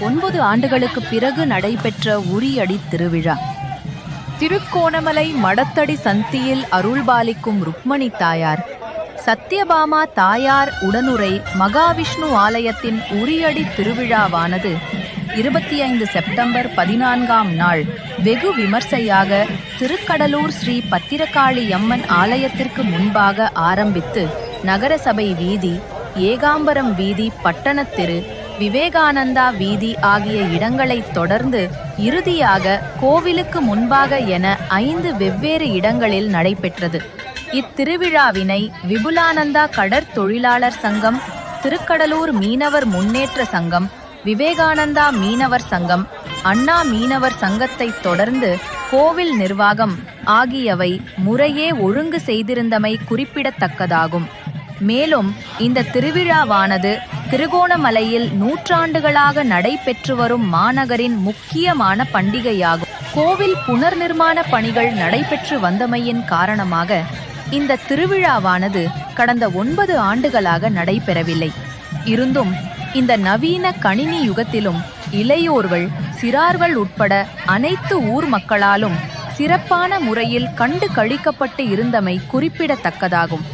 9 ஆண்டுகளுக்கு பிறகு நடைபெற்ற உரியடி திருவிழா. திருக்கோணமலை மடத்தடி சந்தியில் அருள்பாலிக்கும் ருக்மணி தாயார், சத்யபாமா தாயார் உடனுரை மகாவிஷ்ணு ஆலயத்தின் உரியடி திருவிழாவானது 25 செப்டம்பர் 14ஆம் நாள் வெகு விமர்சையாக திருக்கடலூர் ஸ்ரீ பத்திரகாளியம்மன் ஆலயத்திற்கு முன்பாக ஆரம்பித்து நகரசபை வீதி, ஏகாம்பரம் வீதி, பட்டணத்திரு, விவேகானந்தா வீதி ஆகிய இடங்களைத் தொடர்ந்து இறுதியாக கோவிலுக்கு முன்பாக என 5 வெவ்வேறு இடங்களில் நடைபெற்றது. இத்திருவிழாவினை விபுலானந்தா கடற்தொழிலாளர் சங்கம், திருக்கடலூர் மீனவர் முன்னேற்ற சங்கம், விவேகானந்தா மீனவர் சங்கம், அண்ணா மீனவர் சங்கத்தை தொடர்ந்து கோவில் நிர்வாகம் ஆகியவை முறையே ஒழுங்கு செய்திருந்தமை குறிப்பிடத்தக்கதாகும். மேலும் இந்த திருவிழாவானது திருகோணமலையில் நூற்றாண்டுகளாக நடைபெற்று வரும் மாநகரின் முக்கியமான பண்டிகையாகும். கோவில் புனர்நிர்மாண பணிகள் நடைபெற்று வந்தமையின் காரணமாக இந்த திருவிழாவானது கடந்த 9 ஆண்டுகளாக நடைபெறவில்லை. இருந்தும் இந்த நவீன கணினி யுகத்திலும் இளையோர்கள், சிறார்கள் உட்பட அனைத்து ஊர் மக்களாலும் சிறப்பான முறையில் கண்டு கழிக்கப்பட்டு இருந்தமை குறிப்பிடத்தக்கதாகும்.